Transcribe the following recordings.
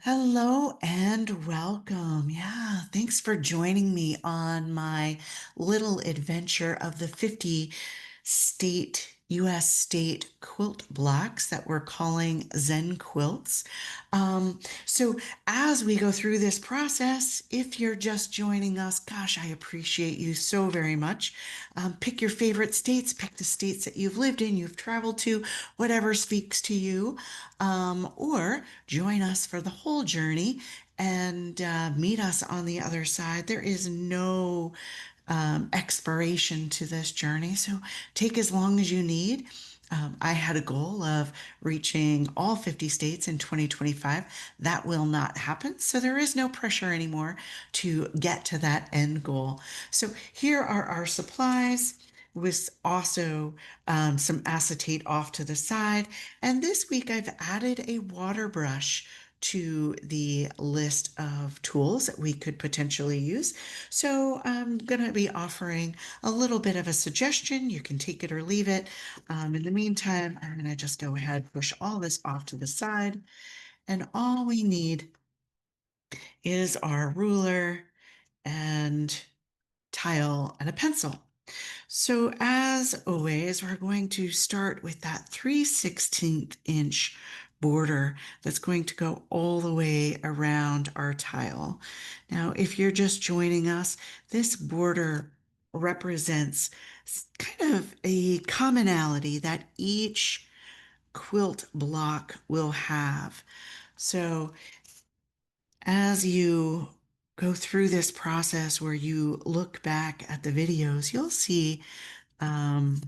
Hello and welcome. Yeah, thanks for joining me on my little adventure of the 50 state U.S. state quilt blocks that we're calling ZenQuiltz. So as we go through this process, if you're just joining us, gosh, I appreciate you so very much. Pick your favorite states, pick the states that you've lived in, you've traveled to, whatever speaks to you, or join us for the whole journey and meet us on the other side. There is no expiration to this journey, so take as long as you need. I had a goal of reaching all 50 states in 2025. That will not happen. So there is no pressure anymore to get to that end goal. So here are our supplies with also some acetate off to the side. And this week I've added a water brush to the list of tools that we could potentially use. So I'm going to be offering a little bit of a suggestion. You can take it or leave it. In the meantime, I'm going to just go ahead, push all this off to the side. And all we need is our ruler and tile and a pencil. So as always, we're going to start with that 3/16 inch border that's going to go all the way around our tile. Now, if you're just joining us, this border represents kind of a commonality that each quilt block will have. So as you go through this process where you look back at the videos, you'll see um,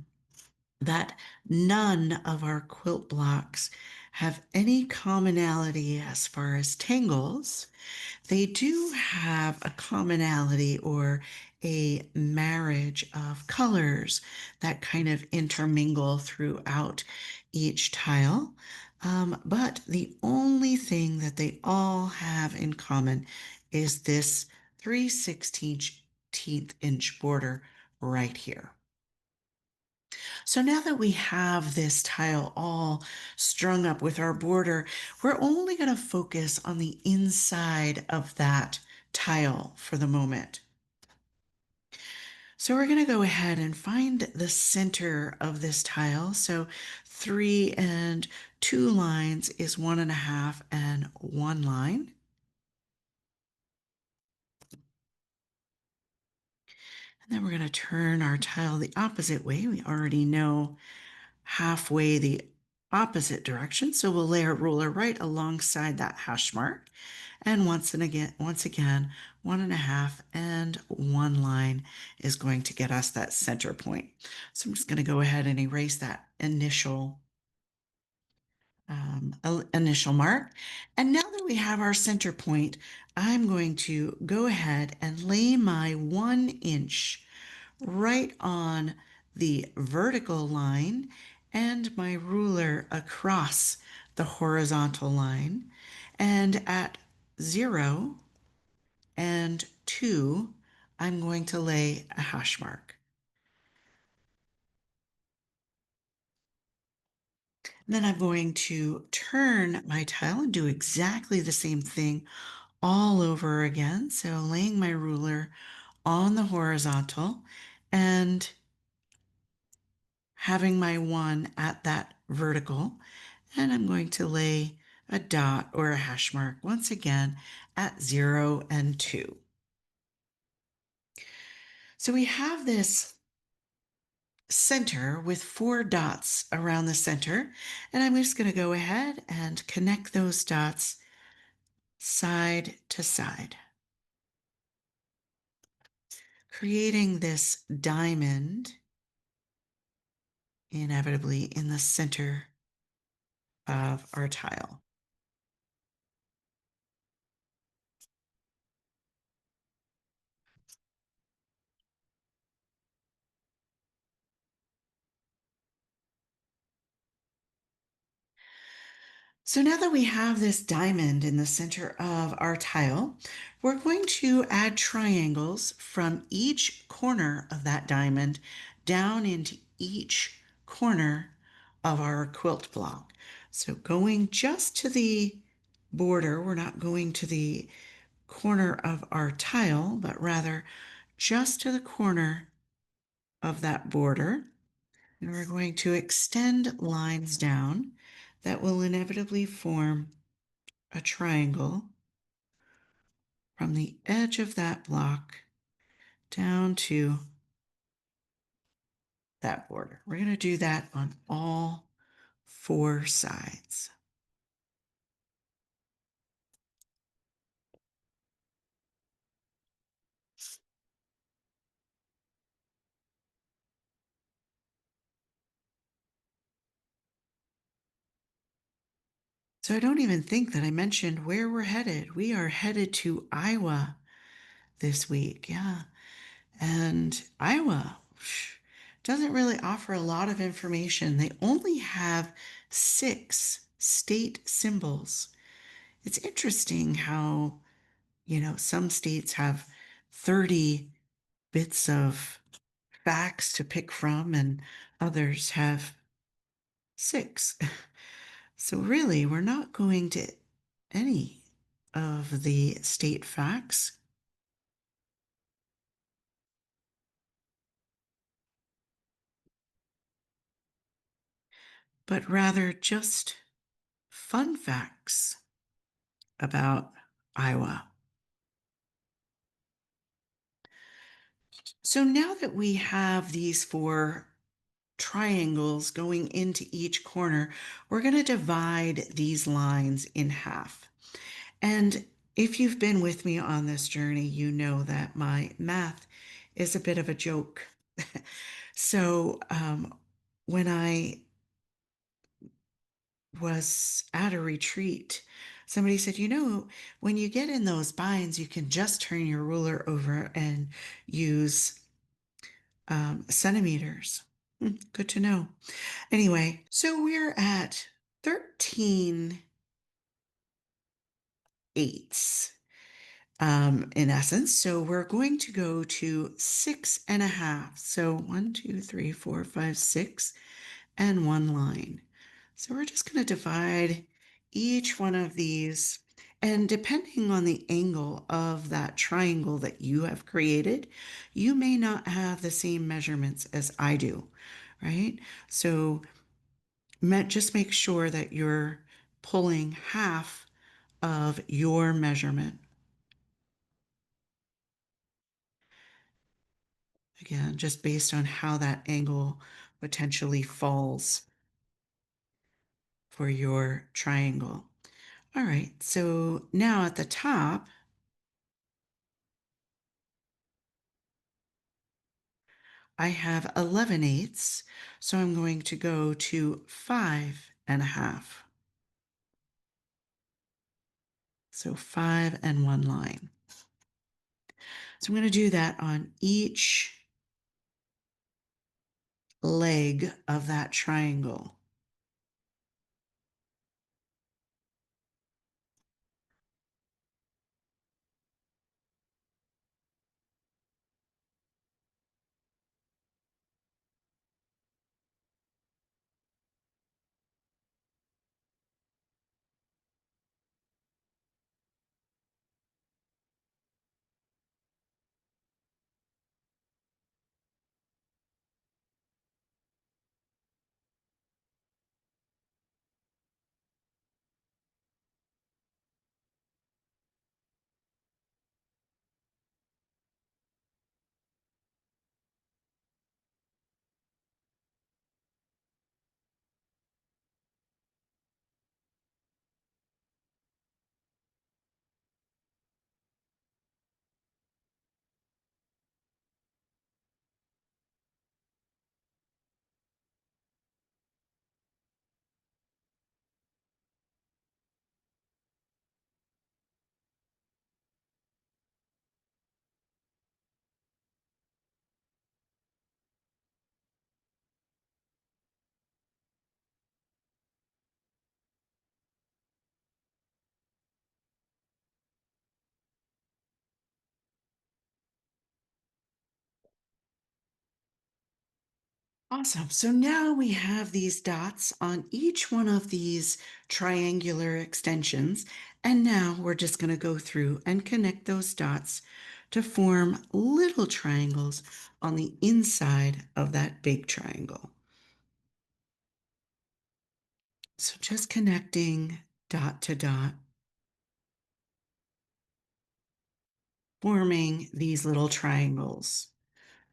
that none of our quilt blocks have any commonality as far as tangles. They do have a commonality or a marriage of colors that kind of intermingle throughout each tile. But the only thing that they all have in common is this 3/16 inch border right here. So now that we have this tile all strung up with our border, we're only going to focus on the inside of that tile for the moment. So we're going to go ahead and find the center of this tile. So 3 and 2 lines is 1.5 and 1 line. And then we're going to turn our tile the opposite way. We already know halfway the opposite direction. So we'll lay our ruler right alongside that hash mark. And once again, 1.5 and 1 line is going to get us that center point. So I'm just going to go ahead and erase that initial mark. And now that we have our center point, I'm going to go ahead and lay my 1 inch right on the vertical line and my ruler across the horizontal line. And at 0 and 2, I'm going to lay a hash mark. Then I'm going to turn my tile and do exactly the same thing all over again. So laying my ruler on the horizontal and having my 1 at that vertical. And I'm going to lay a dot or a hash mark once again at 0 and 2. So we have this center with 4 dots around the center. And I'm just going to go ahead and connect those dots side to side, creating this diamond inevitably in the center of our tile. So now that we have this diamond in the center of our tile, we're going to add triangles from each corner of that diamond down into each corner of our quilt block. So going just to the border. We're not going to the corner of our tile, but rather just to the corner of that border. And we're going to extend lines down that will inevitably form a triangle from the edge of that block down to that border. We're going to do that on all four sides. So I don't even think that I mentioned where we're headed. We are headed to Iowa this week. Yeah. And Iowa doesn't really offer a lot of information. They only have 6 state symbols. It's interesting how, some states have 30 bits of facts to pick from, and others have 6. So, really, we're not going to any of the state facts, but rather just fun facts about Iowa. So now that we have these 4 triangles going into each corner, we're going to divide these lines in half. And if you've been with me on this journey, you know that my math is a bit of a joke. So when I was at a retreat, somebody said, when you get in those binds, you can just turn your ruler over and use centimeters. Good to know. Anyway, so we're at 13 eighths in essence. So we're going to go to 6.5. So 1, 2, 3, 4, 5, 6, and 1 line. So we're just going to divide each one of these. And depending on the angle of that triangle that you have created, you may not have the same measurements as I do, right? So just make sure that you're pulling half of your measurement. Again, just based on how that angle potentially falls for your triangle. All right, so now at the top, I have 11 eighths, so I'm going to go to 5.5. So 5 and 1 line. So I'm going to do that on each leg of that triangle. Awesome. So now we have these dots on each one of these triangular extensions, And now we're just going to go through and connect those dots to form little triangles on the inside of that big triangle. So just connecting dot to dot, forming these little triangles.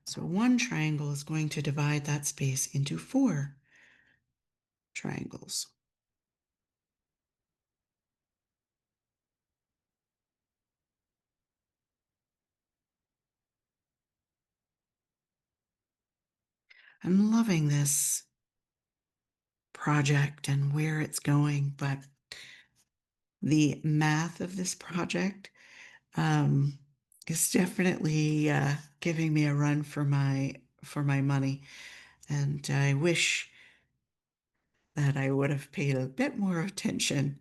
So one triangle is going to divide that space into 4 triangles. I'm loving this project and where it's going, but the math of this project um, is definitely giving me a run for my money, and I wish that I would have paid a bit more attention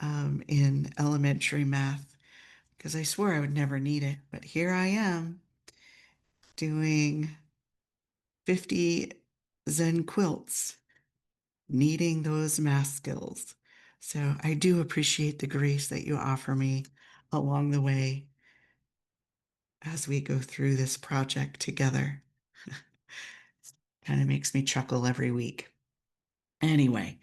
in elementary math, because I swore I would never need it. But here I am doing 50 Zen quilts, needing those math skills. So I do appreciate the grace that you offer me along the way as we go through this project together. Kind of makes me chuckle every week. Anyway,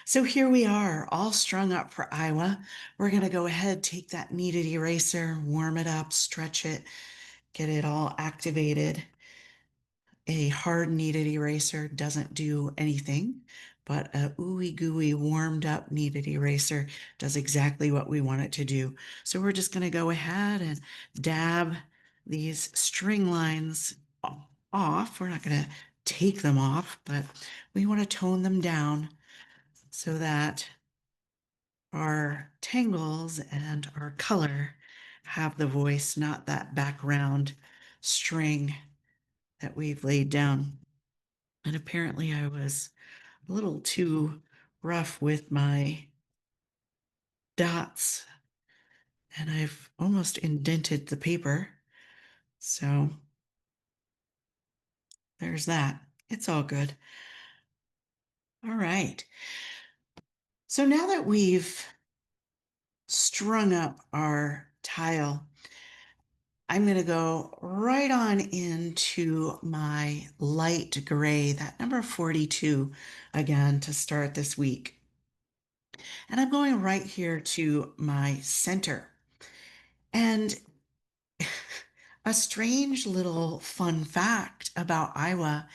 so here we are, all strung up for Iowa. We're going to go ahead, take that kneaded eraser, warm it up, stretch it, get it all activated. A hard kneaded eraser doesn't do anything, but a ooey gooey warmed up kneaded eraser does exactly what we want it to do. So we're just going to go ahead and dab these string lines off. We're not going to take them off, but we want to tone them down so that our tangles and our color have the voice, not that background string that we've laid down. And apparently I was a little too rough with my dots, and I've almost indented the paper. So there's that. It's all good. All right. So now that we've strung up our tile, I'm going to go right on into my light gray, that number 42 again to start this week. And I'm going right here to my center. And a strange little fun fact about Iowa,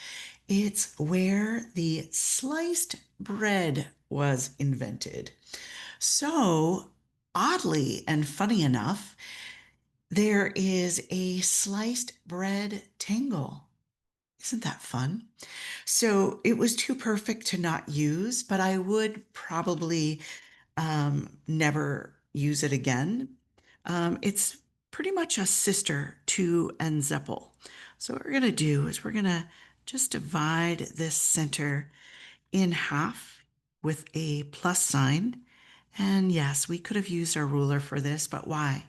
it's where the sliced bread was invented. So, oddly and funny enough, there is a sliced bread tangle. Isn't that fun? So it was too perfect to not use, but I would probably never use it again. It's pretty much a sister to Enzeppel. So what we're going to do is we're going to just divide this center in half with a plus sign. And yes, we could have used our ruler for this, but why?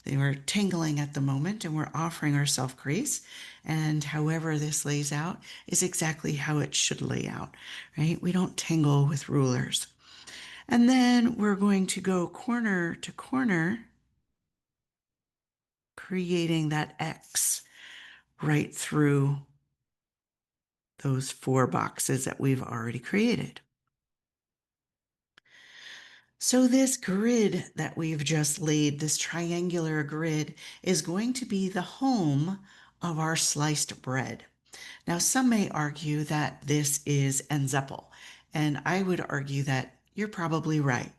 They were tangling at the moment and we're offering ourselves grace. And however this lays out is exactly how it should lay out, right? We don't tangle with rulers. And then we're going to go corner to corner, creating that X right through those 4 boxes that we've already created. So this grid that we've just laid, this triangular grid, is going to be the home of our sliced bread. Now, some may argue that this is Enzeppel, and I would argue that you're probably right,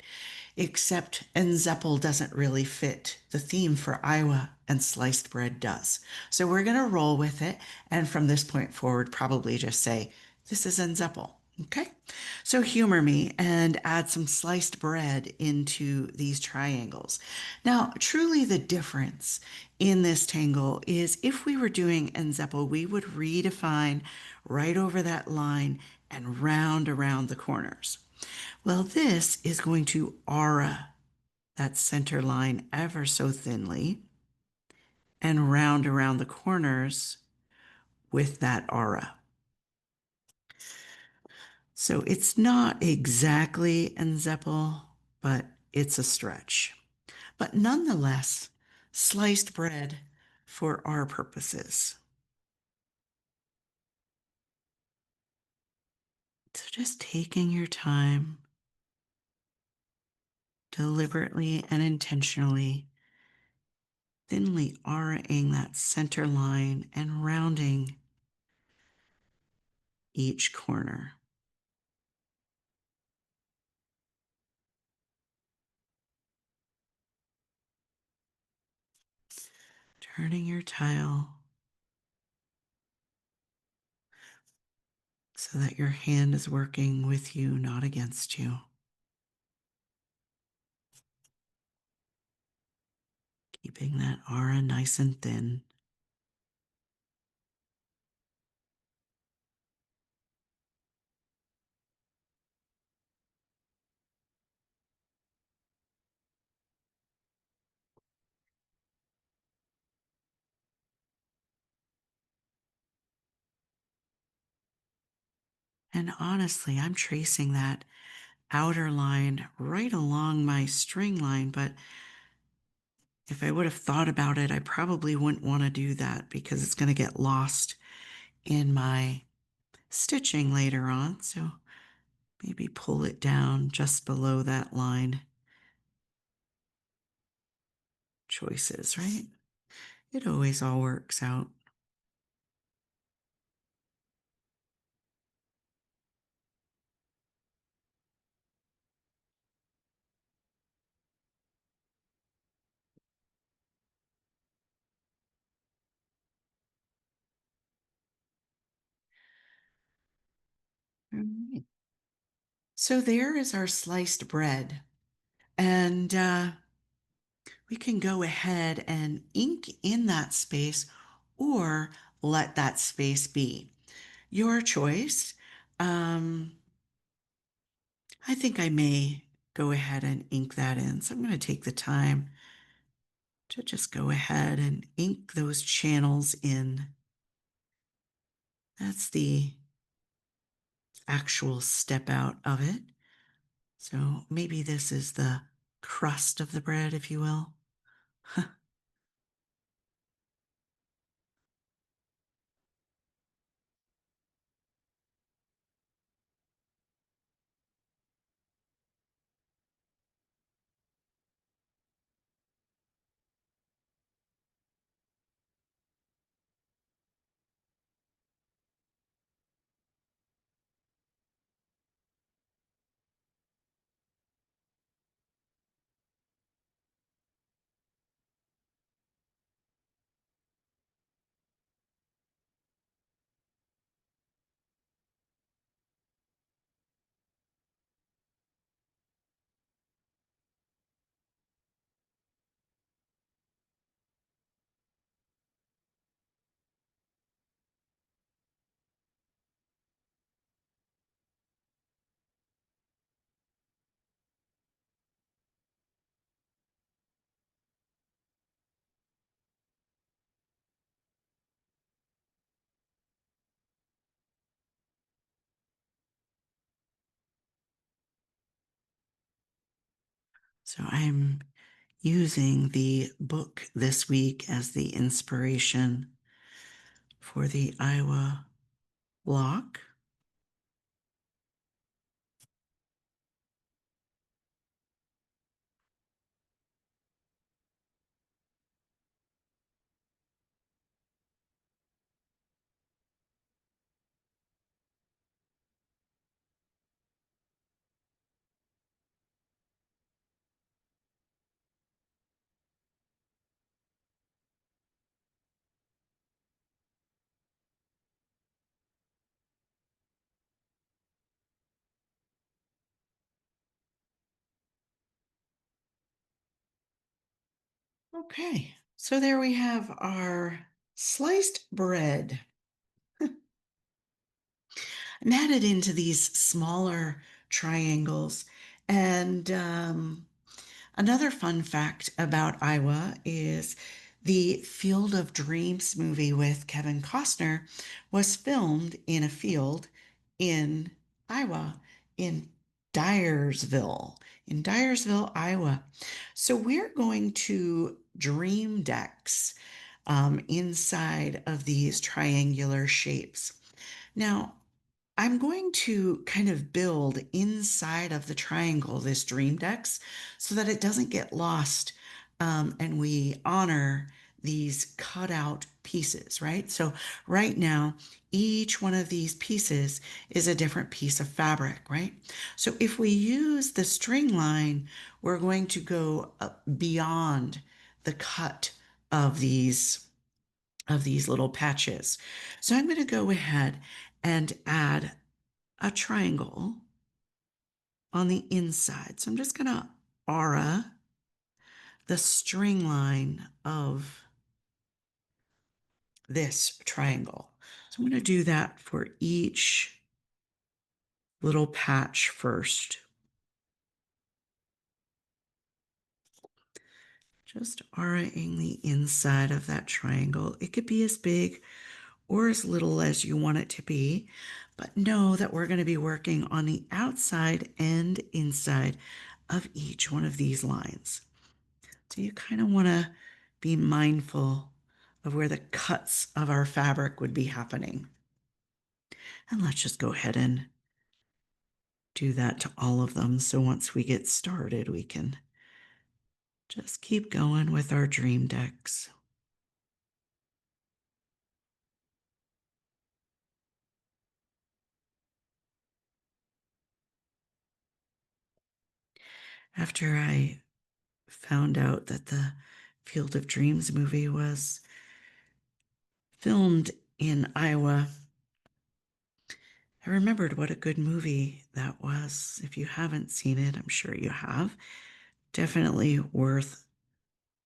except Enzeppel doesn't really fit the theme for Iowa, and sliced bread does. So we're going to roll with it, and from this point forward, probably just say, this is Enzeppel. Okay, so humor me and add some sliced bread into these triangles. Now, truly the difference in this tangle is if we were doing Enzeppel, we would redefine right over that line and round around the corners. Well, this is going to aura that center line ever so thinly and round around the corners with that aura. So it's not exactly Enzeppel, but it's a stretch. But nonetheless, sliced bread for our purposes. So just taking your time, deliberately and intentionally, thinly auraing that center line and rounding each corner. Turning your tile so that your hand is working with you, not against you. Keeping that aura nice and thin. And honestly, I'm tracing that outer line right along my string line, but if I would have thought about it, I probably wouldn't want to do that because it's going to get lost in my stitching later on. So maybe pull it down just below that line. Choices, right? It always all works out. All right. So there is our sliced bread. And we can go ahead and ink in that space or let that space be. Your choice. Um, I think I may go ahead and ink that in. So I'm going to take the time to just go ahead and ink those channels in. That's the actual step out of it. So maybe this is the crust of the bread, if you will. So I'm using the book this week as the inspiration for the Iowa block. Okay, so there we have our sliced bread. And added into these smaller triangles. And another fun fact about Iowa is the Field of Dreams movie with Kevin Costner was filmed in a field in Iowa, in Dyersville, in Dyersville, Iowa. So we're going to dream decks inside of these triangular shapes. Now, I'm going to kind of build inside of the triangle this dream decks so that it doesn't get lost, and we honor these cutout pieces, right? So right now, each one of these pieces is a different piece of fabric, right? So if we use the string line, we're going to go up beyond the cut of these little patches. So I'm going to go ahead and add a triangle on the inside. So I'm just going to aura the string line of this triangle. So I'm going to do that for each little patch first. Just auraing the inside of that triangle. It could be as big or as little as you want it to be, but know that we're going to be working on the outside and inside of each one of these lines. So you kind of want to be mindful of where the cuts of our fabric would be happening. And let's just go ahead and do that to all of them. So once we get started, we can just keep going with our dream decks. After I found out that the Field of Dreams movie was filmed in Iowa, I remembered what a good movie that was. If you haven't seen it, I'm sure you have. Definitely worth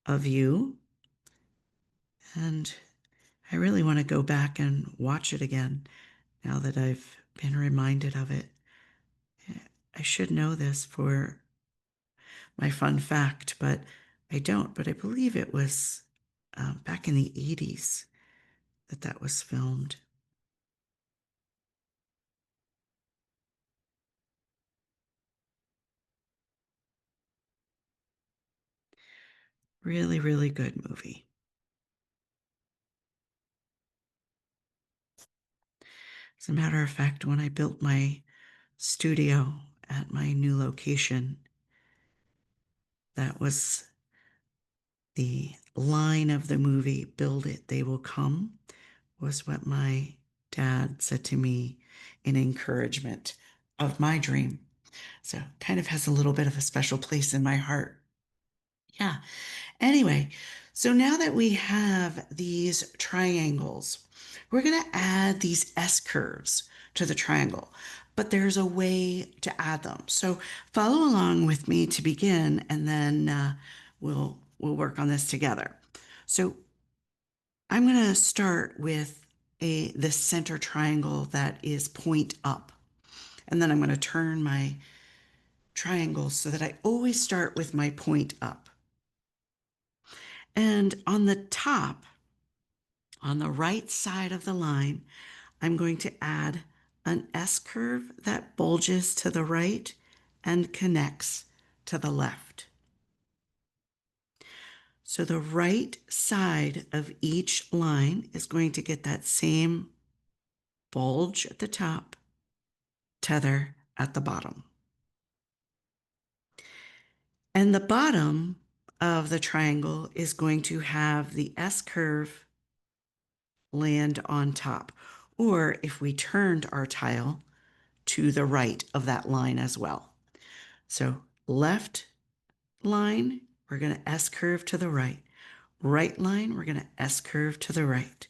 a view. And I really want to go back and watch it again now that I've been reminded of it. I should know this for my fun fact, but I don't. But I believe it was back in the 80s that that was filmed. Really, really good movie. As a matter of fact, when I built my studio at my new location, that was the line of the movie, "Build it, they will come," was what my dad said to me in encouragement of my dream. So kind of has a little bit of a special place in my heart. Yeah. Anyway, so now that we have these triangles, we're going to add these S curves to the triangle, but there's a way to add them. So follow along with me to begin, and then we'll work on this together. So I'm going to start with the center triangle that is point up, and then I'm going to turn my triangle so that I always start with my point up. And on the top, on the right side of the line, I'm going to add an S curve that bulges to the right and connects to the left. So the right side of each line is going to get that same bulge at the top, tether at the bottom. And the bottom of the triangle is going to have the S curve land on top. Or if we turned our tile to the right of that line as well. So left line, we're going to S curve to the right. Right line, we're going to S curve to the right.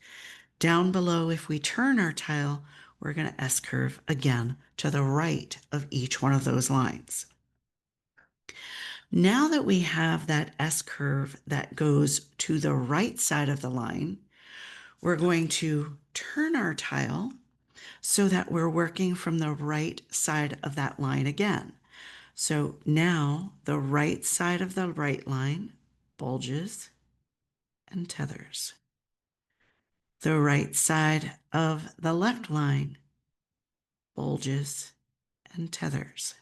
Down below, if we turn our tile, we're going to S curve again to the right of each one of those lines. Now that we have that S curve that goes to the right side of the line, we're going to turn our tile so that we're working from the right side of that line again. So now the right side of the right line bulges and tethers. The right side of the left line bulges and tethers.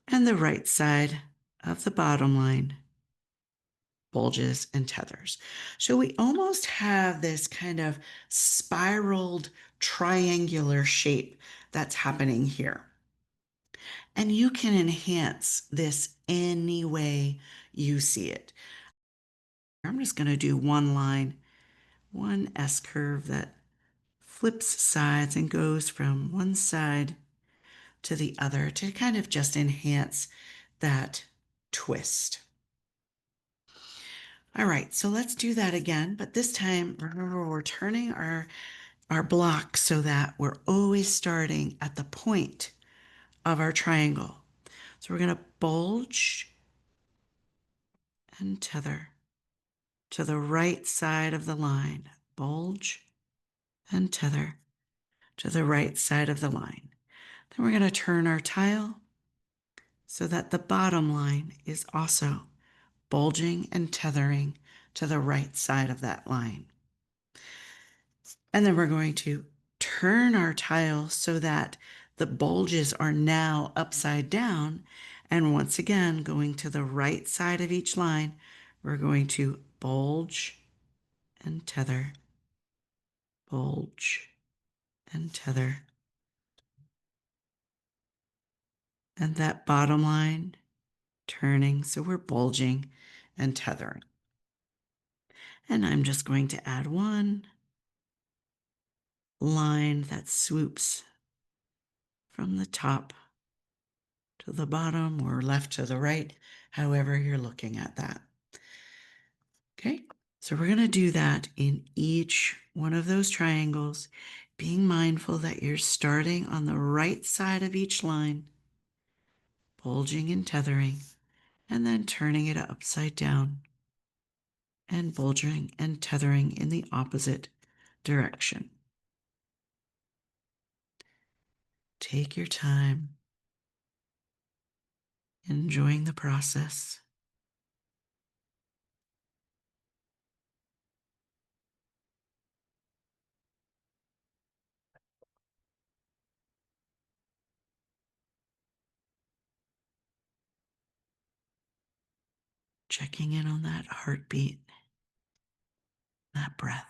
and the right side of the bottom line bulges and tethers. So we almost have this kind of spiraled triangular shape that's happening here. And you can enhance this any way you see it. I'm just going to do one line, one S curve that flips sides and goes from one side to the other to kind of just enhance that twist. All right, so let's do that again, but this time, remember, we're turning our block so that we're always starting at the point of our triangle. So we're going to bulge and tether to the right side of the line. Bulge and tether to the right side of the line. Then we're going to turn our tile so that the bottom line is also bulging and tethering to the right side of that line. And then we're going to turn our tile so that the bulges are now upside down. And once again, going to the right side of each line, we're going to bulge and tether, bulge and tether. And that bottom line turning, so we're bulging and tethering. And I'm just going to add one line that swoops from the top to the bottom or left to the right, however you're looking at that. Okay, so we're going to do that in each one of those triangles, being mindful that you're starting on the right side of each line, bulging and tethering, and then turning it upside down and bulging and tethering in the opposite direction. Take your time, enjoying the process. Checking in on that heartbeat, that breath.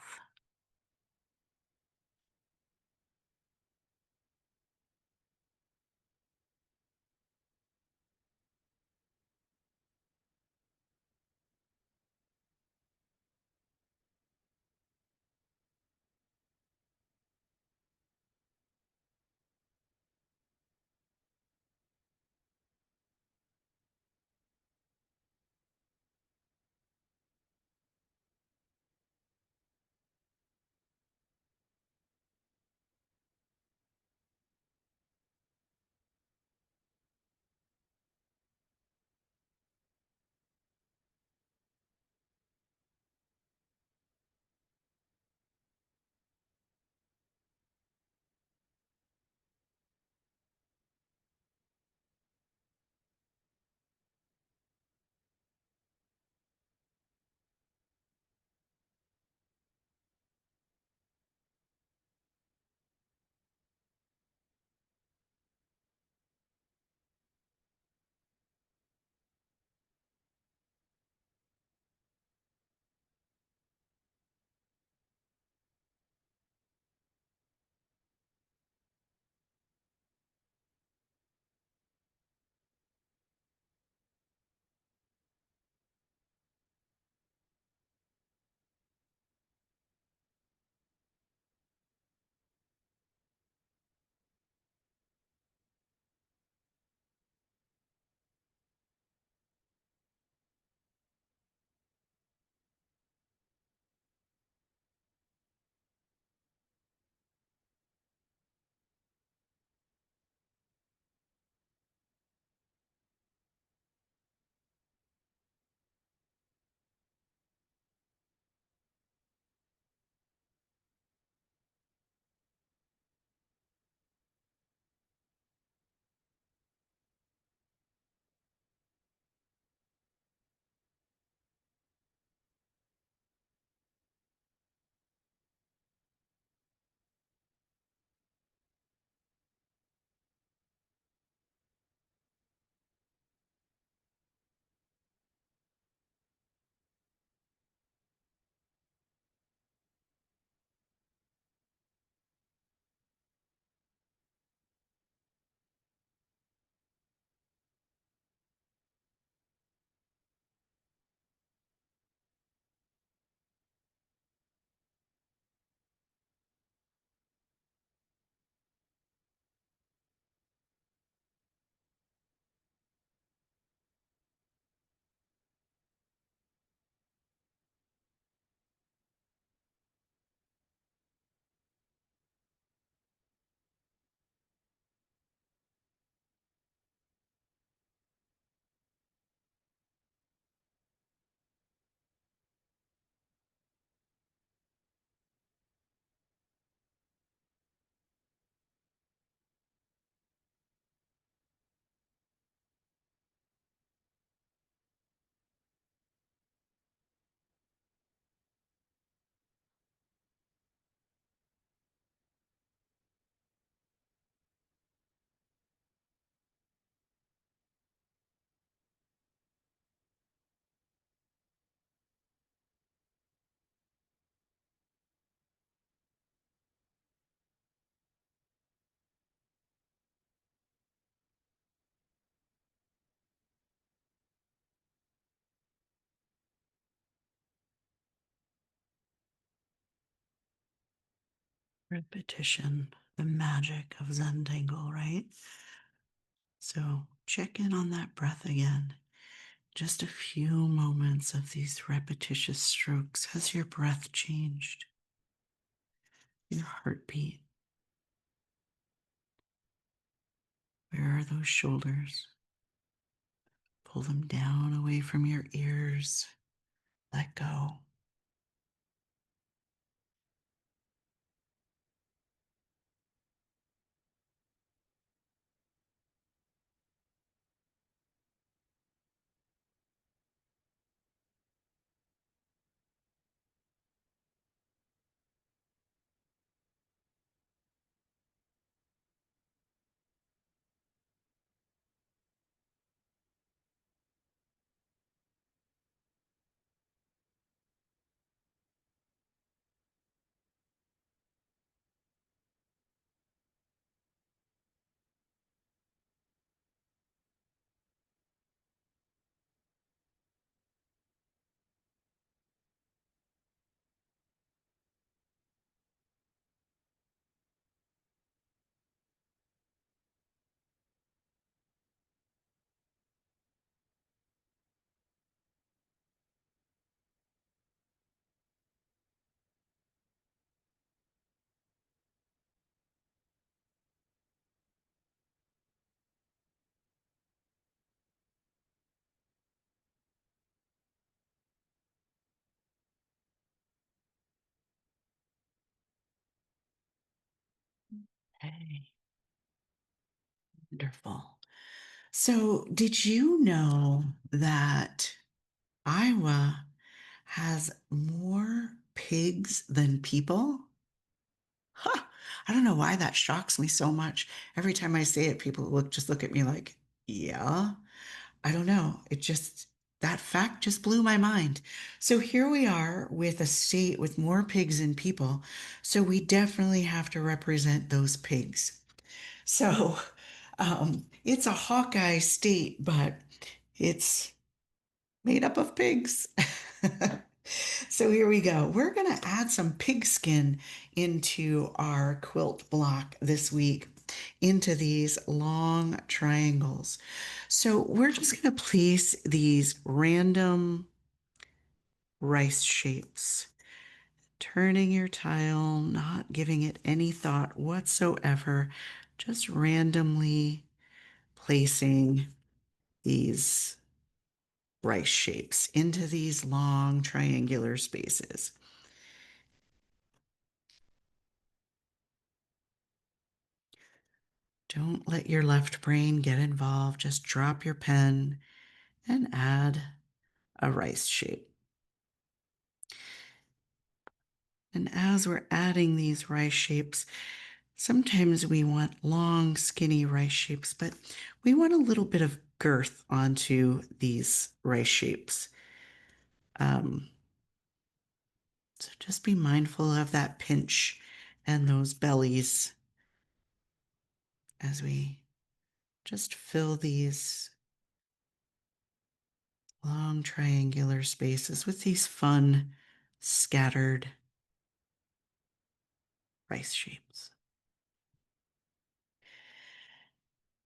Repetition, the magic of Zentangle, right? So check in on that breath again. Just a few moments of these repetitious strokes. Has your breath changed? Your heartbeat? Where are those shoulders? Pull them down away from your ears. Let go. Hey, wonderful. So, did you know that Iowa has more pigs than people? Huh. I don't know why that shocks me so much. Every time I say it, people look at me like, yeah. I don't know. That fact just blew my mind. So here we are with a state with more pigs than people. So we definitely have to represent those pigs. So it's a Hawkeye state, but it's made up of pigs. So here we go. We're going to add some pig skin into our quilt block this week, into these long triangles. So we're just going to place these random rice shapes, turning your tile, not giving it any thought whatsoever, just randomly placing these rice shapes into these long triangular spaces. Don't let your left brain get involved. Just drop your pen and add a rice shape. And as we're adding these rice shapes, sometimes we want long, skinny rice shapes, but we want a little bit of girth onto these rice shapes. So just be mindful of that pinch and those bellies as we just fill these long triangular spaces with these fun, scattered rice shapes.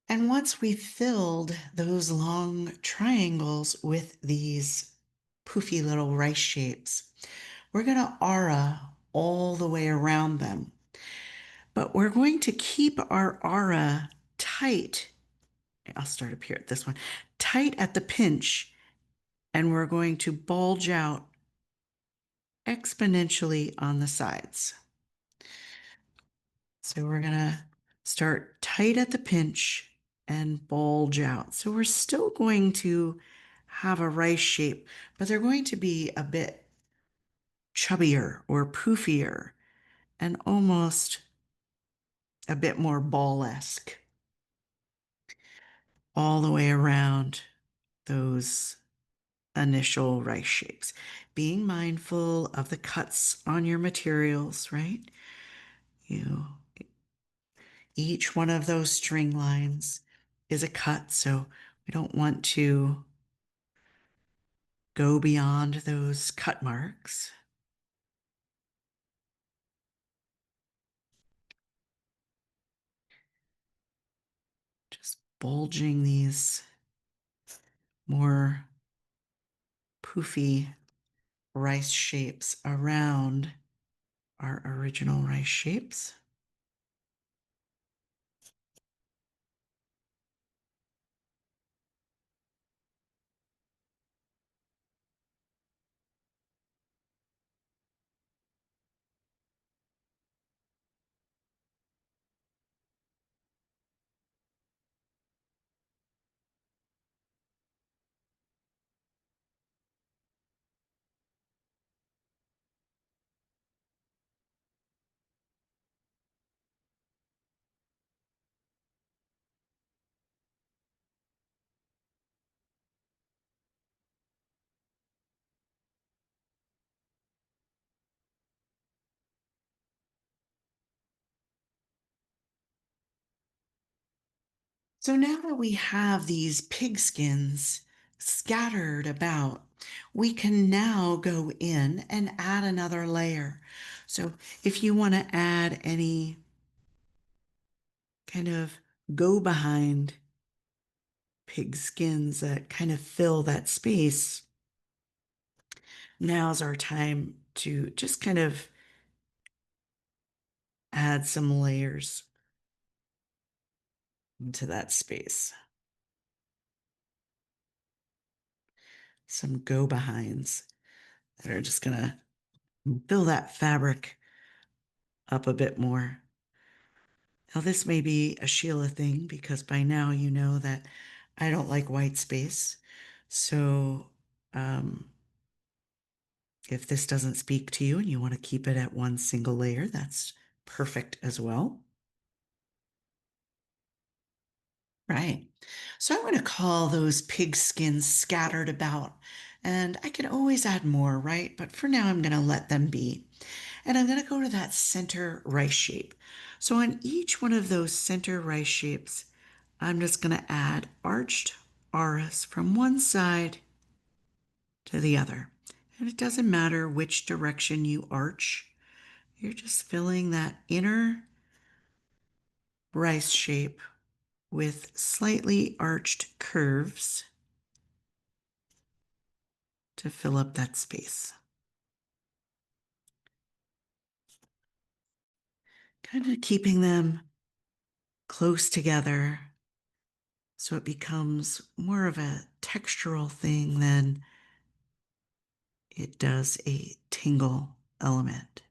And once we've filled those long triangles with these poofy little rice shapes, we're going to aura all the way around them. But we're going to keep our aura tight. I'll start up here at this one. Tight at the pinch, and we're going to bulge out exponentially on the sides. So we're going to start tight at the pinch and bulge out. So we're still going to have a rice shape, but they're going to be a bit chubbier or poofier and almost a bit more ball-esque all the way around those initial rice shapes. Being mindful of the cuts on your materials, right? Each one of those string lines is a cut, so we don't want to go beyond those cut marks. bulging these more poofy rice shapes around our original rice shapes. So now that we have these pig skins scattered about, we can now go in and add another layer. So if you want to add any kind of go behind pig skins that kind of fill that space, now's our time to just kind of add some layers into that space. Some go behinds that are just going to fill that fabric up a bit more. Now, this may be a Sheila thing because by now you know that I don't like white space. So, if this doesn't speak to you and you want to keep it at one single layer, that's perfect as well. Right. So I'm going to call those pig skins scattered about. And I can always add more, right? But for now, I'm going to let them be. And I'm going to go to that center rice shape. So on each one of those center rice shapes, I'm just going to add arched auras from one side to the other. And it doesn't matter which direction you arch. You're just filling that inner rice shape with slightly arched curves to fill up that space. Kind of keeping them close together so it becomes more of a textural thing than it does a tingle element.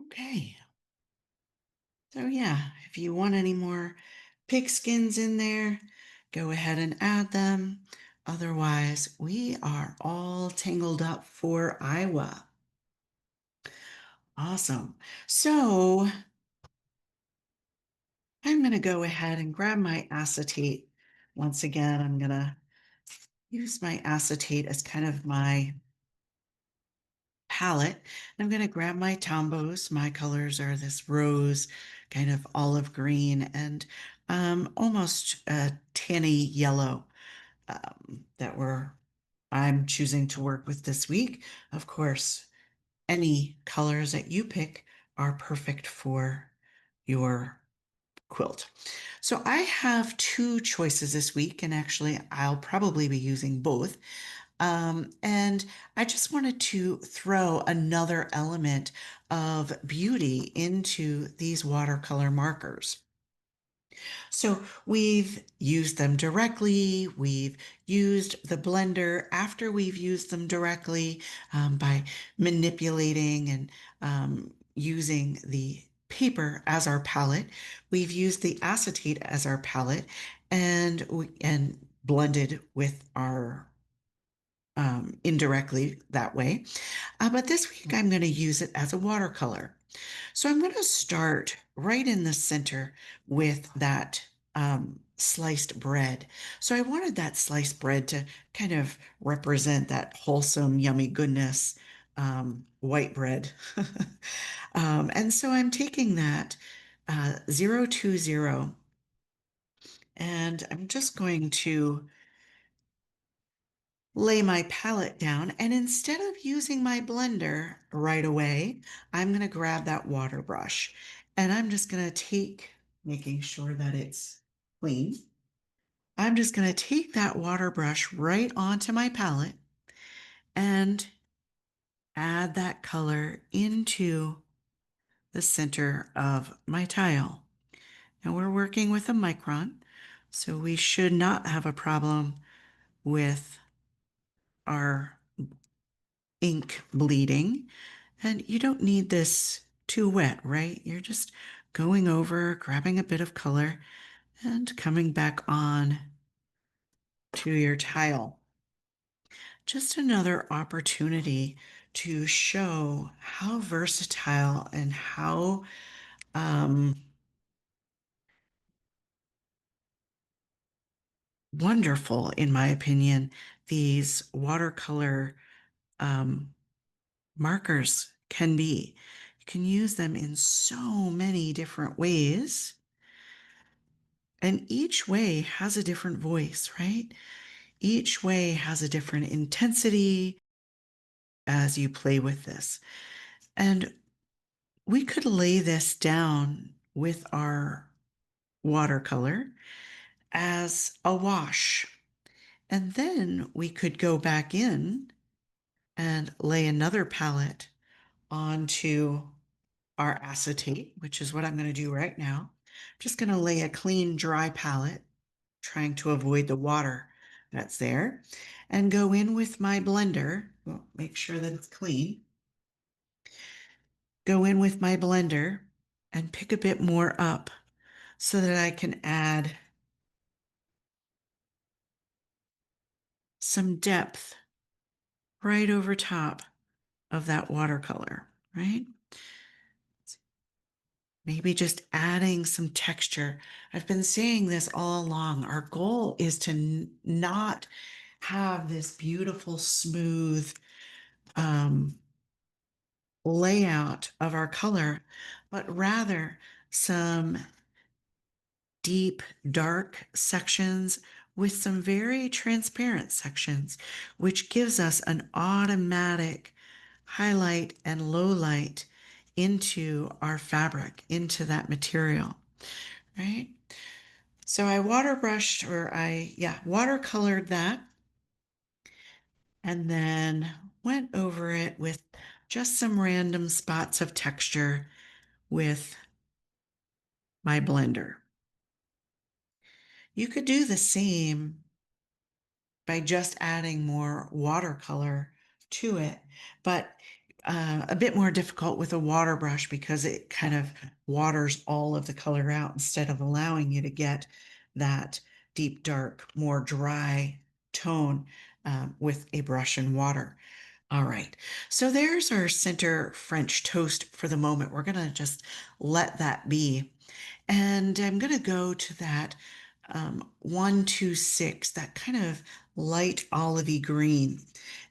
Okay. So yeah, if you want any more pigskins in there, go ahead and add them. Otherwise, we are all tangled up for Iowa. Awesome. So I'm going to go ahead and grab my acetate. Once again, I'm going to use my acetate as kind of my palette. I'm going to grab my Tombos. My colors are this rose, kind of olive green, and almost a tanny yellow that I'm choosing to work with this week. Of course, any colors that you pick are perfect for your quilt. So I have two choices this week, and actually, I'll probably be using both. And I just wanted to throw another element of beauty into these watercolor markers. So we've used them directly. We've used the blender after we've used them directly by manipulating and using the paper as our palette. We've used the acetate as our palette and blended with our indirectly that way. But this week I'm going to use it as a watercolor. So I'm going to start right in the center with that sliced bread. So I wanted that sliced bread to kind of represent that wholesome, yummy goodness, white bread. And so I'm taking that 020 and I'm just going to lay my palette down. And instead of using my blender right away, I'm going to grab that water brush and I'm just going to making sure that it's clean. I'm just going to take that water brush right onto my palette and add that color into the center of my tile. Now we're working with a micron, so we should not have a problem with our ink bleeding. And you don't need this too wet, right? You're just going over, grabbing a bit of color, and coming back on to your tile. Just another opportunity to show how versatile and how wonderful, in my opinion, these watercolor um, markers can be. You can use them in so many different ways. And each way has a different voice, right? Each way has a different intensity as you play with this. And we could lay this down with our watercolor as a wash. And then we could go back in and lay another palette onto our acetate, which is what I'm going to do right now. I'm just going to lay a clean, dry palette, trying to avoid the water that's there, and go in with my blender. Well, make sure that it's clean. Go in with my blender and pick a bit more up so that I can add some depth right over top of that watercolor, right? Maybe just adding some texture. I've been saying this all along. Our goal is to not have this beautiful, smooth layout of our color, but rather some deep, dark sections with some very transparent sections, which gives us an automatic highlight and low light into our fabric, into that material, right? So I watercolored that and then went over it with just some random spots of texture with my blender. You could do the same by just adding more watercolor to it, but a bit more difficult with a water brush because it kind of waters all of the color out instead of allowing you to get that deep, dark, more dry tone with a brush and water. All right, so there's our center French toast for the moment. We're gonna just let that be. And I'm gonna go to that 126, that kind of light olivey green.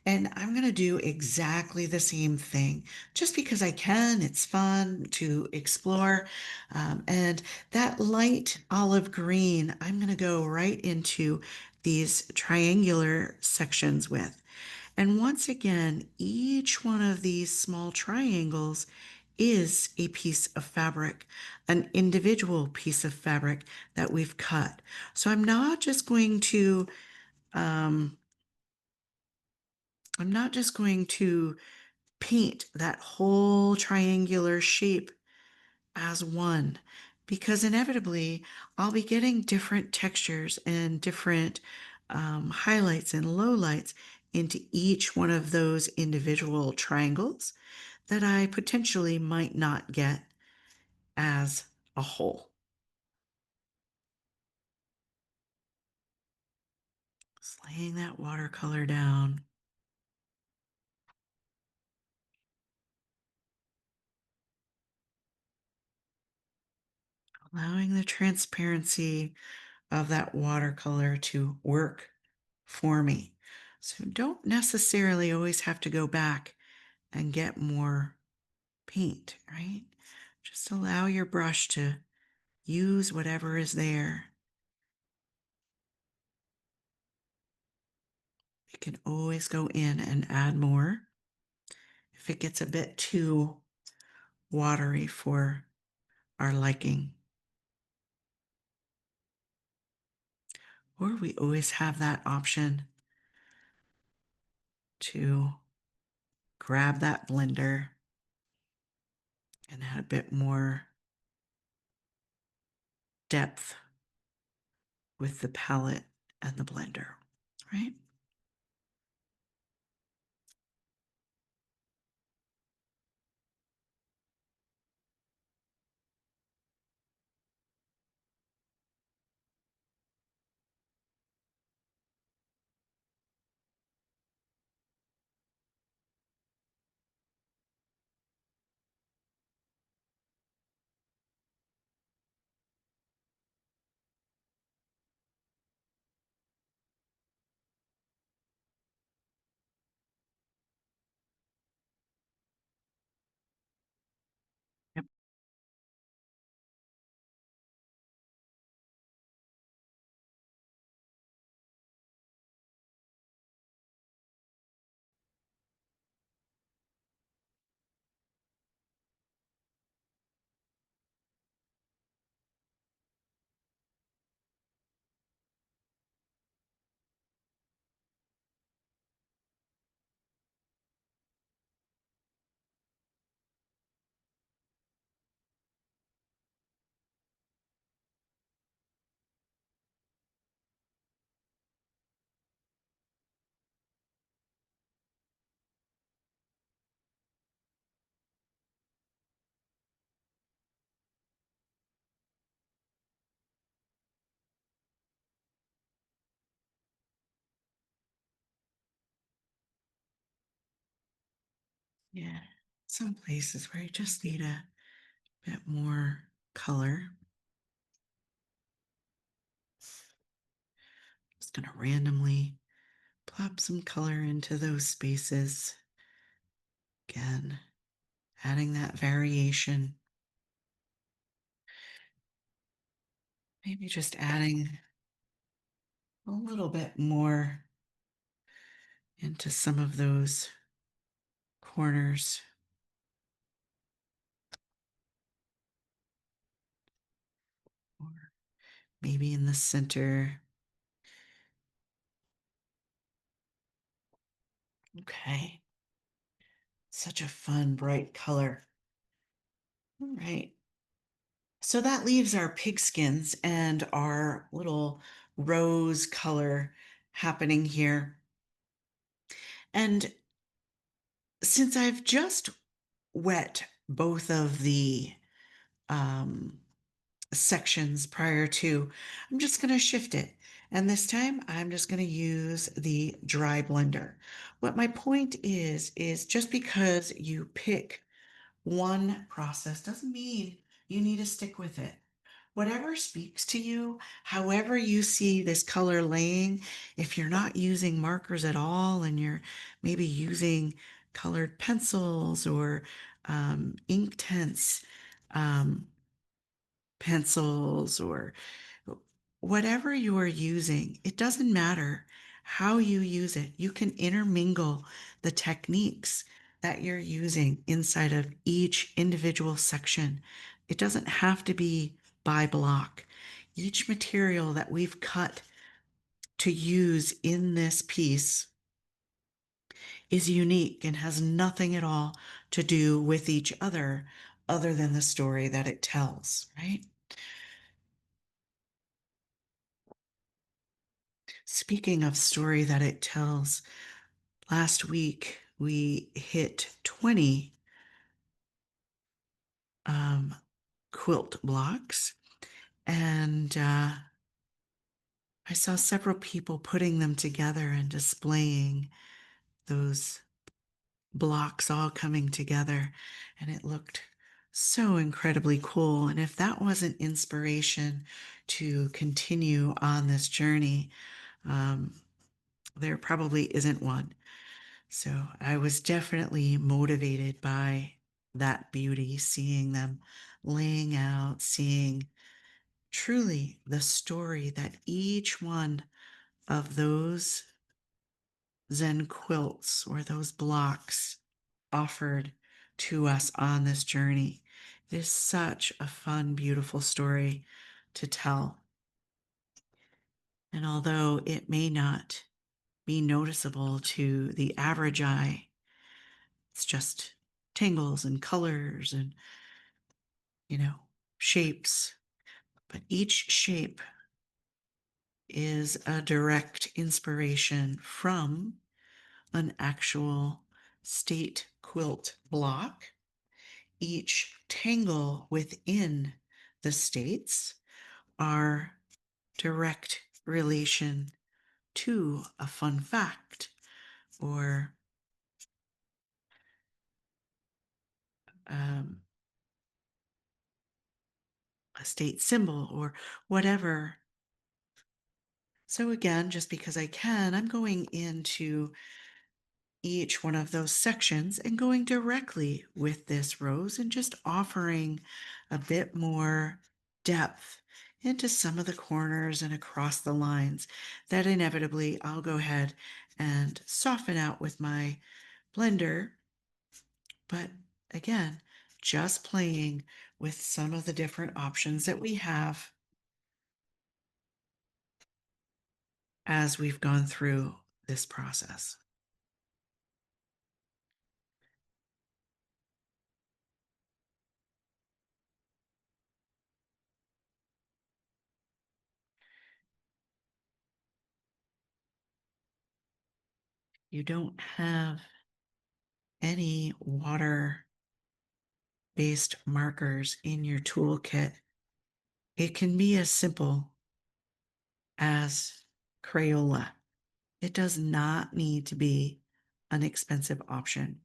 And I'm gonna do exactly the same thing, just because I can. It's fun to explore. And that light olive green, I'm gonna go right into these triangular sections with. And once again, each one of these small triangles is a piece of fabric, an individual piece of fabric that we've cut. So um, I'm not just going to paint that whole triangular shape as one, because inevitably I'll be getting different textures and different highlights and lowlights into each one of those individual triangles that I potentially might not get as a whole. Just laying that watercolor down, allowing the transparency of that watercolor to work for me. So don't necessarily always have to go back and get more paint, right? Just allow your brush to use whatever is there. You can always go in and add more if it gets a bit too watery for our liking. Or we always have that option to grab that blender and add a bit more depth with the palette and the blender, right? Yep. Yeah. Some places where you just need a bit more color. Just going to randomly plop some color into those spaces. Again, adding that variation. Maybe just adding a little bit more into some of those corners. Or maybe in the center. Okay. Such a fun, bright color. All right. So that leaves our pigskins and our little rose color happening here. And Since I've just wet both of the um, sections prior to, I'm just going to shift it. And this time I'm just going to use the dry blender. What my point is just because you pick one process doesn't mean you need to stick with it. Whatever speaks to you, however you see this color laying, if you're not using markers at all and you're maybe using colored pencils or ink tints, um, pencils or whatever you are using, it doesn't matter how you use it. You can intermingle the techniques that you're using inside of each individual section. It doesn't have to be by block. Each material that we've cut to use in this piece is unique and has nothing at all to do with each other than the story that it tells, right? Speaking of story that it tells, last week we hit 20 um, quilt blocks, and I saw several people putting them together and displaying those blocks all coming together, and it looked so incredibly cool. And if that wasn't inspiration to continue on this journey, um, there probably isn't one. So I was definitely motivated by that beauty, seeing them laying out, seeing truly the story that each one of those Zen quilts or those blocks offered to us on this journey. It is such a fun, beautiful story to tell. And although it may not be noticeable to the average eye, it's just tangles and colors and, you know, shapes. But each shape is a direct inspiration from an actual state quilt block. Each tangle within the states are direct relation to a fun fact or um, a state symbol or whatever. So again, just because I can, I'm going into each one of those sections and going directly with this rose and just offering a bit more depth into some of the corners and across the lines that inevitably I'll go ahead and soften out with my blender. But again, just playing with some of the different options that we have as we've gone through this process. You don't have any water based markers in your toolkit, it can be as simple as Crayola. It does not need to be an expensive option.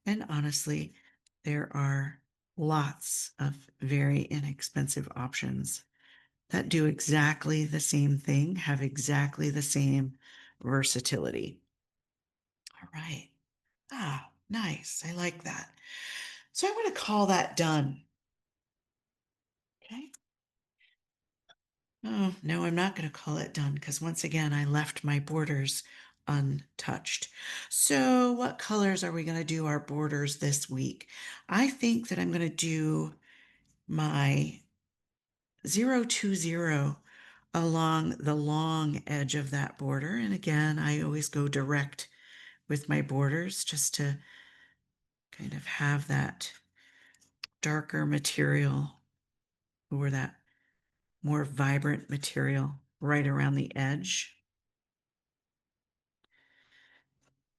And honestly, there are lots of very inexpensive options that do exactly the same thing, have exactly the same versatility. All right. Ah, nice. I like that. So I'm going to call that done. Okay. Oh, no, I'm not going to call it done because once again, I left my borders untouched. So what colors are we going to do our borders this week? I think that I'm going to do my 020 along the long edge of that border. And again, I always go direct with my borders just to kind of have that darker material or that more vibrant material right around the edge.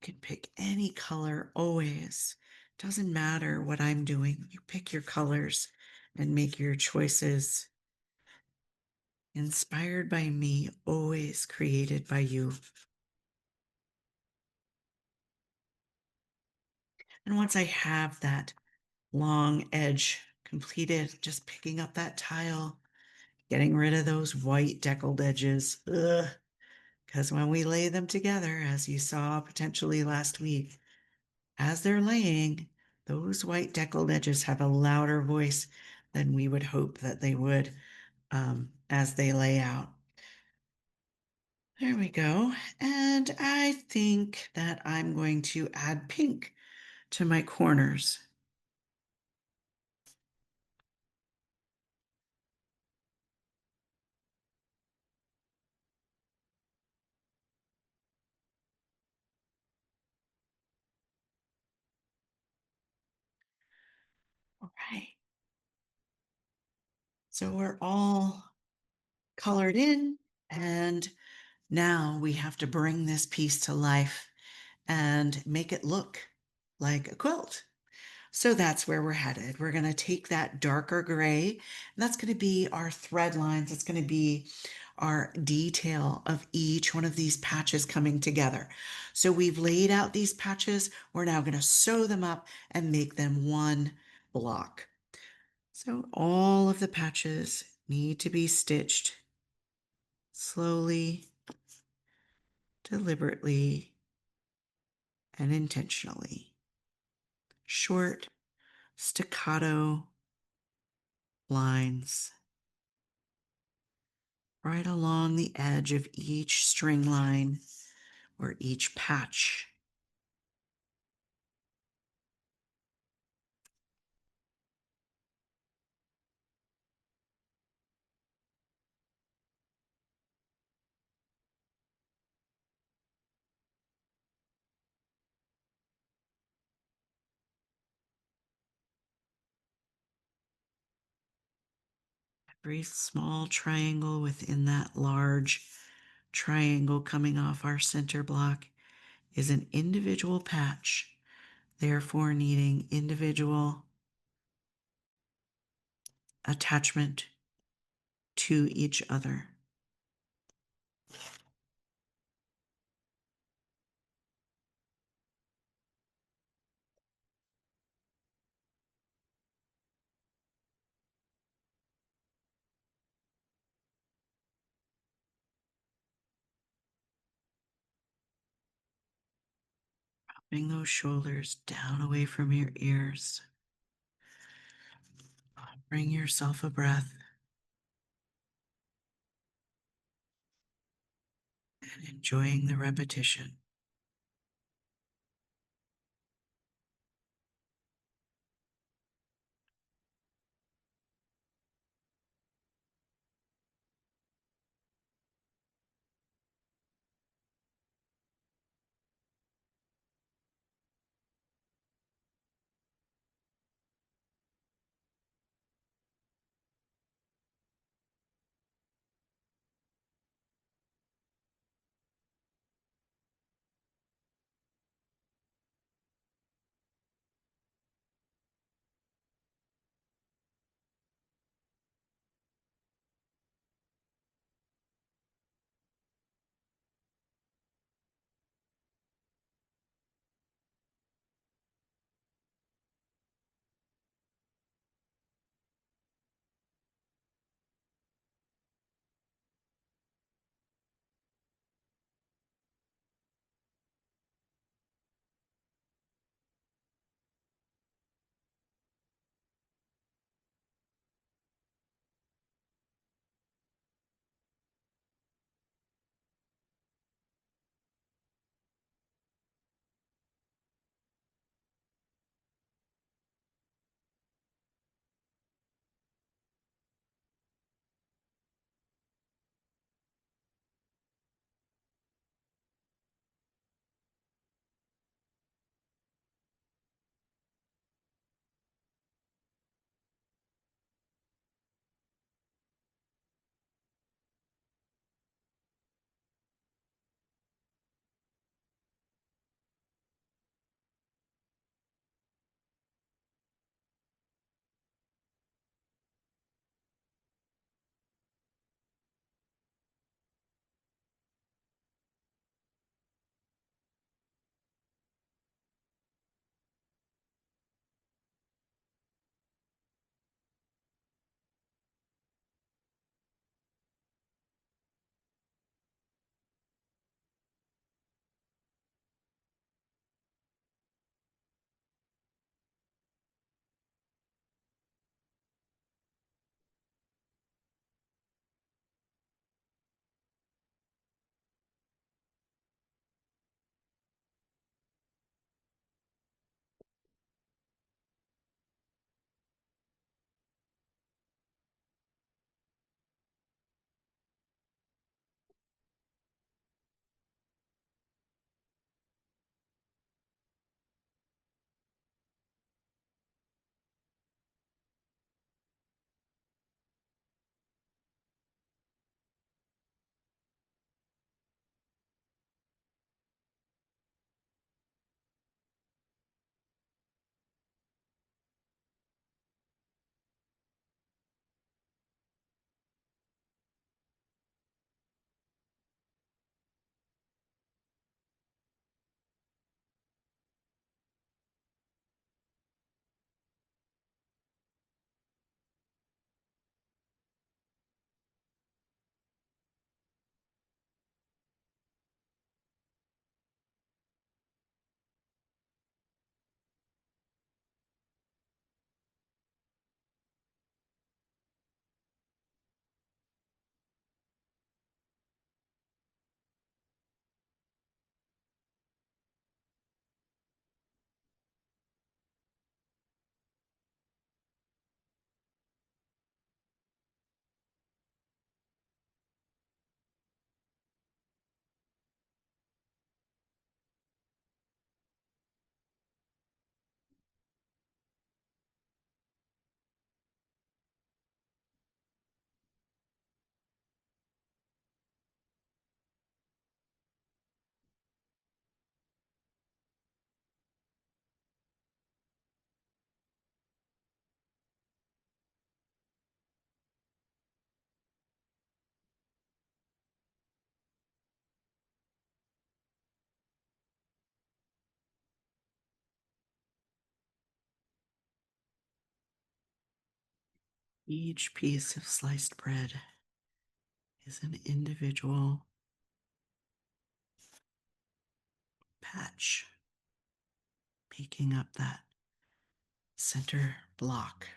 can pick any color always. Doesn't matter what I'm doing. You pick your colors and make your choices. Inspired by me, always created by you. And once I have that long edge completed, just picking up that tile, getting rid of those white deckled edges. Because when we lay them together, as you saw potentially last week, as they're laying, those white deckled edges have a louder voice than we would hope that they would as they lay out. There we go. And I think that I'm going to add pink to my corners. All right. So we're all colored in, and now we have to bring this piece to life and make it look like a quilt. So that's where we're headed. We're going to take that darker gray, and that's going to be our thread lines. It's going to be our detail of each one of these patches coming together. So we've laid out these patches. We're now going to sew them up and make them one block. So all of the patches need to be stitched slowly, deliberately, and intentionally. Short, staccato lines right along the edge of each string line or each patch. Every small triangle within that large triangle coming off our center block is an individual patch, therefore needing individual attachment to each other. Bring those shoulders down away from your ears. Bring yourself a breath and enjoying the repetition. Each piece of sliced bread is an individual patch, making up that center block.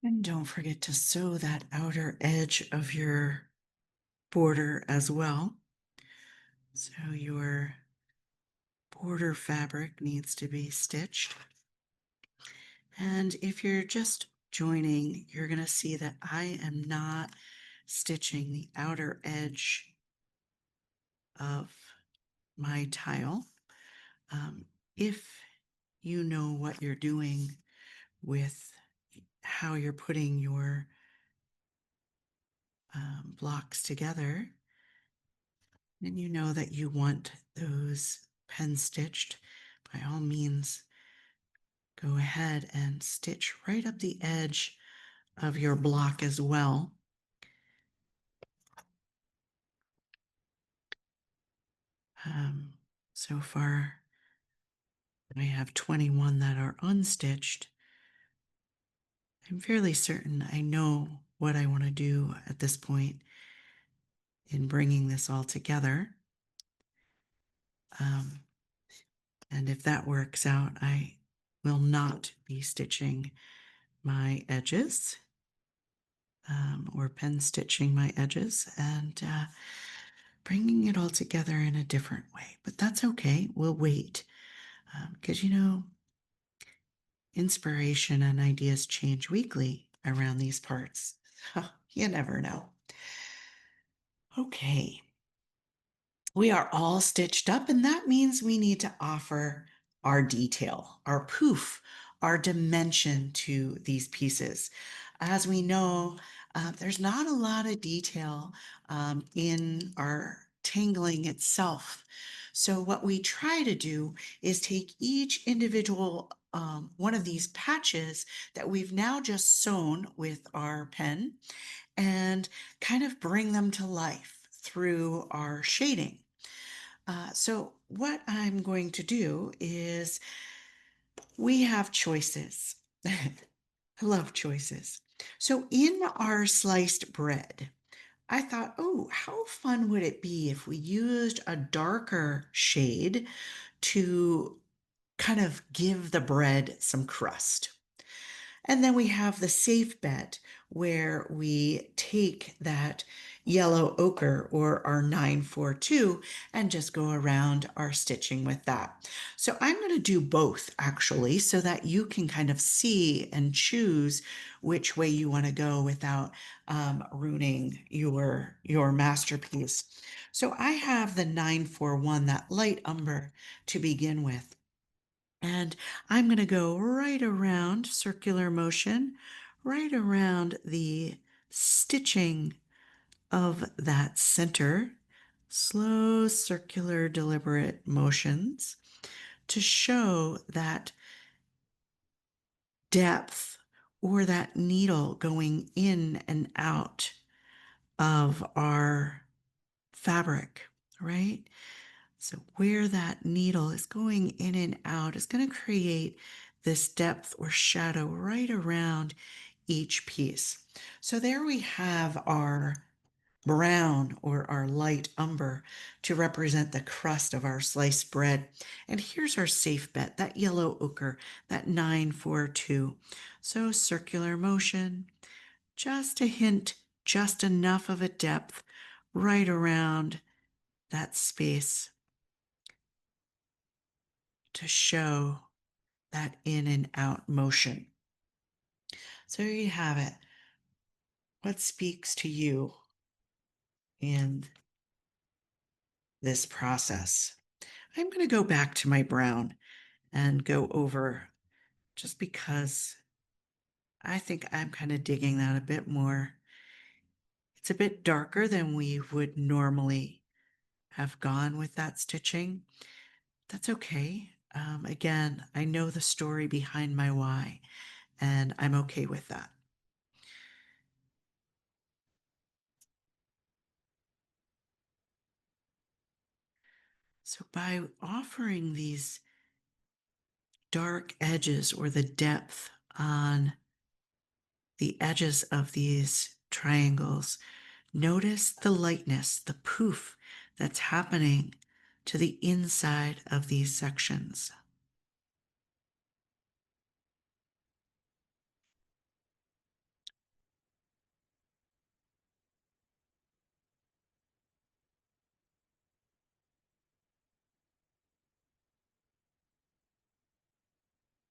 And don't forget to sew that outer edge of your border as well. So your border fabric needs to be stitched. And if you're just joining, you're going to see that I am not stitching the outer edge of my tile. If you know what you're doing with how you're putting your blocks together, and you know that you want those pen stitched, by all means, go ahead and stitch right up the edge of your block as well. So far, I have 21 that are unstitched. I'm fairly certain I know what I want to do at this point in bringing this all together. And if that works out, I will not be stitching my edges or pen stitching my edges and bringing it all together in a different way. But that's okay. We'll wait because, inspiration and ideas change weekly around these parts. You never know. Okay. We are all stitched up, and that means we need to offer our detail, our poof, our dimension to these pieces. As we know, there's not a lot of detail in our tangling itself. So what we try to do is take each individual one of these patches that we've now just sewn with our pen and kind of bring them to life through our shading. So what I'm going to do is we have choices. I love choices. So in our sliced bread, I thought, oh, how fun would it be if we used a darker shade to kind of give the bread some crust? And then we have the safe bet where we take that yellow ochre or our 942 and just go around our stitching with that. So I'm going to do both actually so that you can kind of see and choose which way you want to go without ruining your masterpiece. So I have the 941, that light umber to begin with. And I'm going to go right around, circular motion, right around the stitching of that center, slow circular deliberate motions to show that depth or that needle going in and out of our fabric, right? So where that needle is going in and out is going to create this depth or shadow right around each piece. So there we have our brown or our light umber to represent the crust of our sliced bread. And here's our safe bet, that yellow ochre, that 942. So circular motion, just a hint, just enough of a depth right around that space to show that in and out motion. So there you have it. What speaks to you in this process? I'm going to go back to my brown and go over, just because I think I'm kind of digging that a bit more. It's a bit darker than we would normally have gone with that stitching. That's okay. Again, I know the story behind my why, and I'm okay with that. So by offering these dark edges or the depth on the edges of these triangles, notice the lightness, the poof that's happening to the inside of these sections.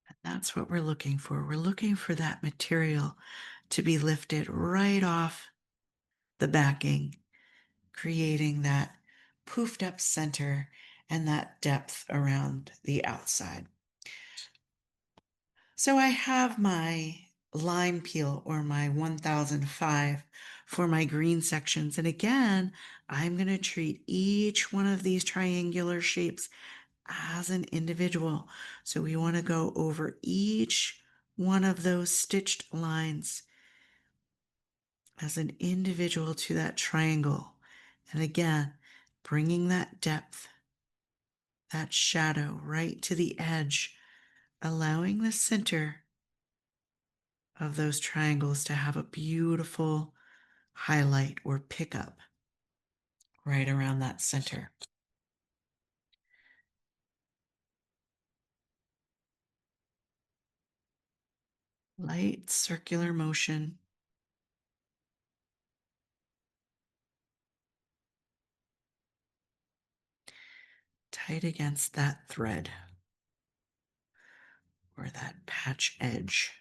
And that's what we're looking for. We're looking for that material to be lifted right off the backing, creating that poofed up center and that depth around the outside. So I have my lime peel or my 1005 for my green sections. And again, I'm going to treat each one of these triangular shapes as an individual. So we want to go over each one of those stitched lines as an individual to that triangle. And again, bringing that depth, that shadow right to the edge, allowing the center of those triangles to have a beautiful highlight or pickup right around that center. Light circular motion. Tight against that thread or that patch edge.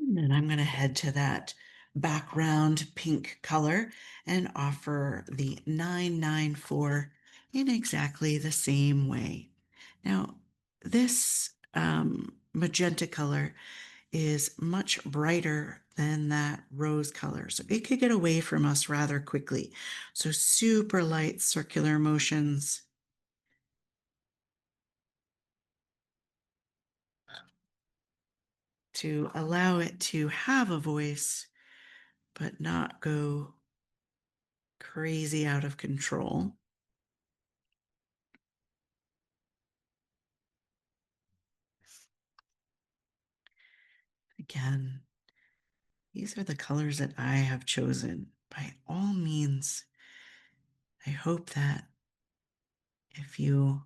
And then I'm going to head to that background pink color and offer the 994 in exactly the same way. Now, this magenta color is much brighter than that rose color, so it could get away from us rather quickly. So super light circular motions. To allow it to have a voice, but not go crazy out of control. Again, these are the colors that I have chosen. By all means, I hope that if you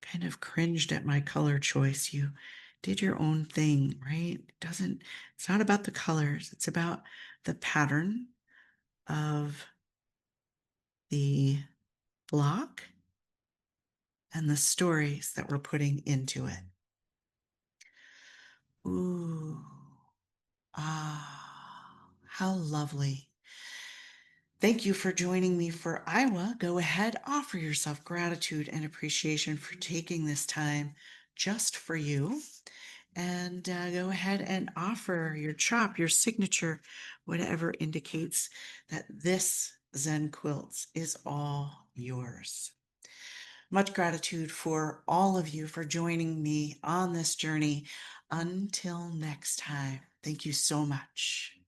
kind of cringed at my color choice, you did your own thing, right? It's not about the colors, it's about the pattern of the block and the stories that we're putting into it. Ooh, how lovely. Thank you for joining me for Iowa. Go ahead, offer yourself gratitude and appreciation for taking this time just for you. And go ahead and offer your chop, your signature, whatever indicates that this ZenQuiltz is all yours. Much gratitude for all of you for joining me on this journey. Until next time, thank you so much.